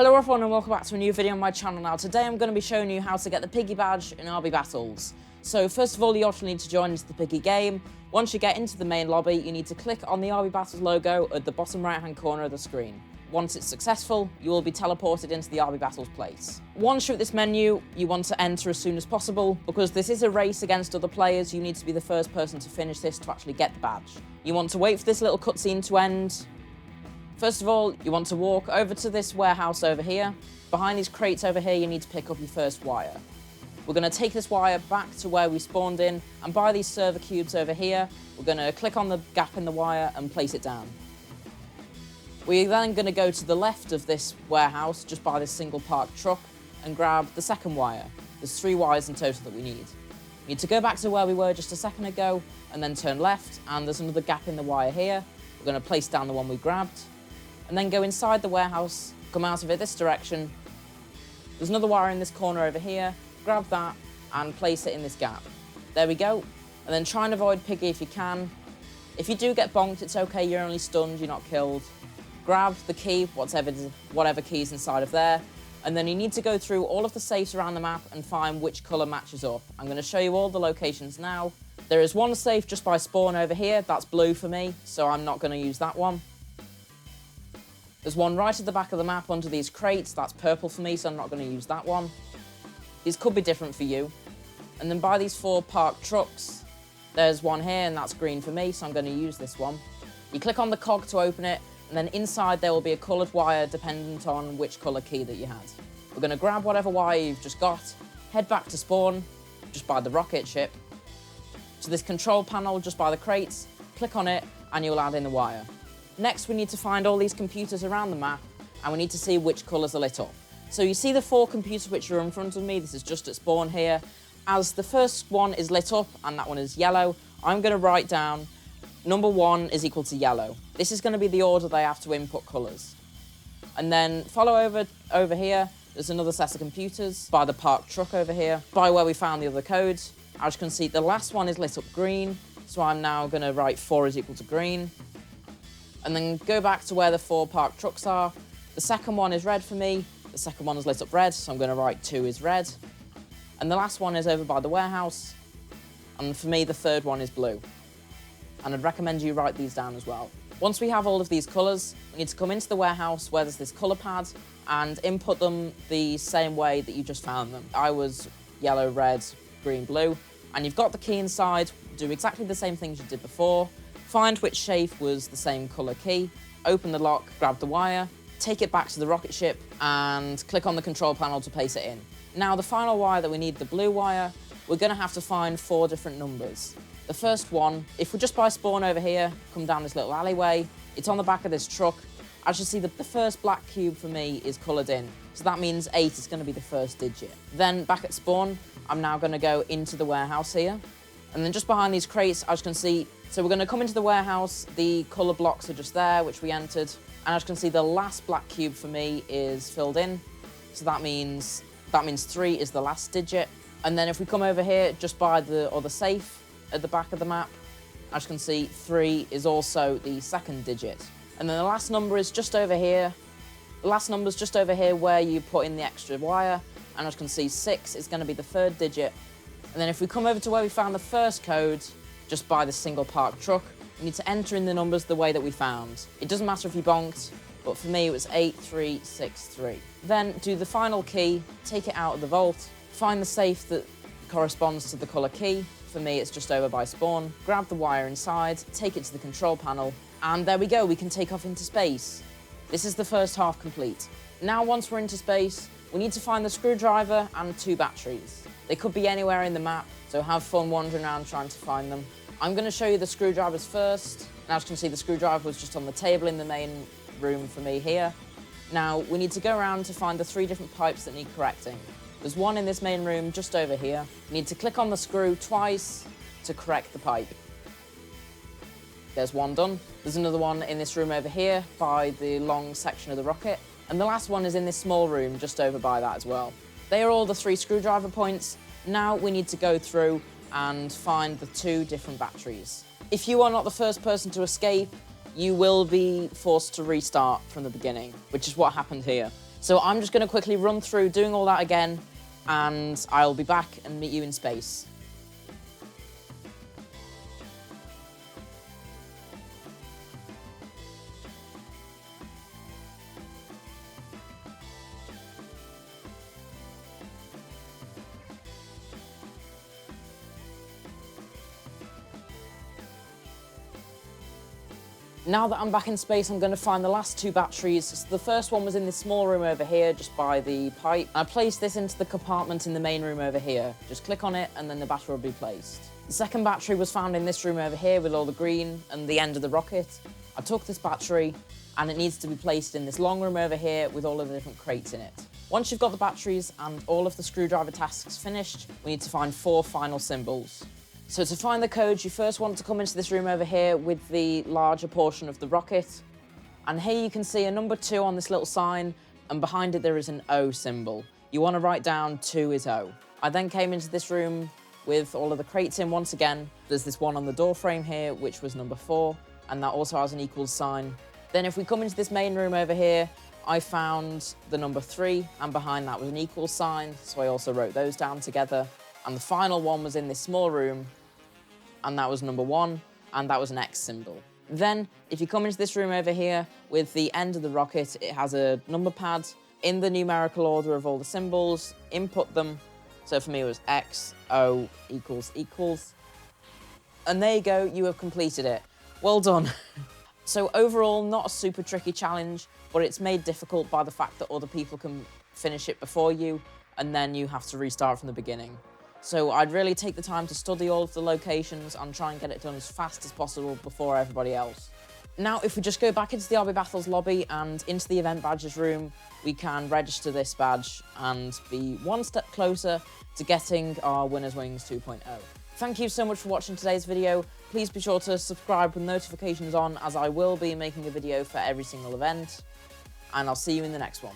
Hello everyone and welcome back to a new video on my channel. Now today I'm going to be showing you how to get the Piggy badge in RB Battles. So first of all you actually need to join into the Piggy game. Once you get into the main lobby you need to click on the RB Battles logo at the bottom right hand corner of the screen. Once it's successful you will be teleported into the RB Battles place. Once you're at this menu you want to enter as soon as possible because this is a race against other players. You need to be the first person to finish this to actually get the badge. You want to wait for this little cutscene to end. First of all, you want to walk over to this warehouse over here. Behind these crates over here, you need to pick up your first wire. We're going to take this wire back to where we spawned in and buy these server cubes over here. We're going to click on the gap in the wire and place it down. We're then going to go to the left of this warehouse, just by this single parked truck, and grab the second wire. There's 3 wires in total that we need. We need to go back to where we were just a second ago and then turn left, and there's another gap in the wire here. We're going to place down the one we grabbed. And then go inside the warehouse, come out of it this direction. There's another wire in this corner over here. Grab that and place it in this gap. There we go. And then try and avoid Piggy if you can. If you do get bonked, it's okay, you're only stunned, you're not killed. Grab the key, whatever key's inside of there. And then you need to go through all of the safes around the map and find which colour matches up. I'm going to show you all the locations now. There is one safe just by spawn over here. That's blue for me, so I'm not going to use that one. There's one right at the back of the map under these crates. That's purple for me, so I'm not going to use that one. These could be different for you. And then by these 4 parked trucks, there's one here, and that's green for me, so I'm going to use this one. You click on the cog to open it, and then inside there will be a coloured wire dependent on which colour key that you had. We're going to grab whatever wire you've just got, head back to spawn, just by the rocket ship, to this control panel just by the crates, click on it, and you'll add in the wire. Next, we need to find all these computers around the map, and we need to see which colours are lit up. So you see the 4 computers which are in front of me. This is just at spawn here. As the first one is lit up, and that one is yellow, I'm going to write down number 1 is equal to yellow. This is going to be the order they have to input colours. And then follow over here. There's another set of computers by the parked truck over here, by where we found the other codes. As you can see, the last one is lit up green, so I'm now going to write 4 is equal to green. And then go back to where the 4 parked trucks are. The second one is red for me. The second one is lit up red, so I'm going to write 2 is red. And the last one is over by the warehouse. And for me, the third one is blue. And I'd recommend you write these down as well. Once we have all of these colours, we need to come into the warehouse where there's this colour pad and input them the same way that you just found them. I was yellow, red, green, blue. And you've got the key inside. Do exactly the same things you did before. Find which safe was the same colour key, open the lock, grab the wire, take it back to the rocket ship, and click on the control panel to place it in. Now, the final wire that we need, the blue wire, we're going to have to find 4 different numbers. The first one, if we just by spawn over here, come down this little alleyway, it's on the back of this truck. As you see, the first black cube for me is coloured in, so that means 8 is going to be the first digit. Then, back at spawn, I'm now going to go into the warehouse here. And then just behind these crates, as you can see, so we're going to come into the warehouse, the colour blocks are just there, which we entered. And as you can see, the last black cube for me is filled in. So that means 3 is the last digit. And then if we come over here, just by the other safe at the back of the map, as you can see, 3 is also the second digit. And then the last number is just over here. The last number is just over here where you put in the extra wire. And as you can see, 6 is going to be the third digit. And then if we come over to where we found the first code, just by the single parked truck, we need to enter in the numbers the way that we found. It doesn't matter if you bonked, but for me it was 8363. Then do the final key, take it out of the vault, find the safe that corresponds to the colour key. For me it's just over by spawn. Grab the wire inside, take it to the control panel, and there we go, we can take off into space. This is the first half complete. Now once we're into space, we need to find the screwdriver and 2 batteries. They could be anywhere in the map, so have fun wandering around trying to find them. I'm going to show you the screwdrivers first. And as you can see, the screwdriver was just on the table in the main room for me here. Now, we need to go around to find the 3 different pipes that need correcting. There's one in this main room just over here. You need to click on the screw twice to correct the pipe. There's one done. There's another one in this room over here by the long section of the rocket. And the last one is in this small room just over by that as well. They are all the 3 screwdriver points. Now we need to go through and find the 2 different batteries. If you are not the first person to escape, you will be forced to restart from the beginning, which is what happened here. So I'm just going to quickly run through doing all that again, and I'll be back and meet you in space. Now that I'm back in space, I'm going to find the last 2 batteries. So the first one was in this small room over here, just by the pipe. I placed this into the compartment in the main room over here. Just click on it, and then the battery will be placed. The second battery was found in this room over here with all the green and the end of the rocket. I took this battery, and it needs to be placed in this long room over here with all of the different crates in it. Once you've got the batteries and all of the screwdriver tasks finished, we need to find 4 final symbols. So to find the codes, you first want to come into this room over here with the larger portion of the rocket. And here you can see a number 2 on this little sign, and behind it there is an O symbol. You want to write down 2 is O. I then came into this room with all of the crates in once again. There's this one on the door frame here, which was number 4, and that also has an equals sign. Then if we come into this main room over here, I found the number 3, and behind that was an equals sign, so I also wrote those down together. And the final one was in this small room, and that was number 1, and that was an X symbol. Then, if you come into this room over here, with the end of the rocket, it has a number pad in the numerical order of all the symbols, input them. So for me, it was X, O, equals, equals. And there you go, you have completed it. Well done. So overall, not a super tricky challenge, but it's made difficult by the fact that other people can finish it before you, and then you have to restart from the beginning. So I'd really take the time to study all of the locations and try and get it done as fast as possible before everybody else. Now, if we just go back into the RB Battles lobby and into the event badges room, we can register this badge and be one step closer to getting our Winners Wings 2.0. Thank you so much for watching today's video. Please be sure to subscribe with notifications on, as I will be making a video for every single event. And I'll see you in the next one.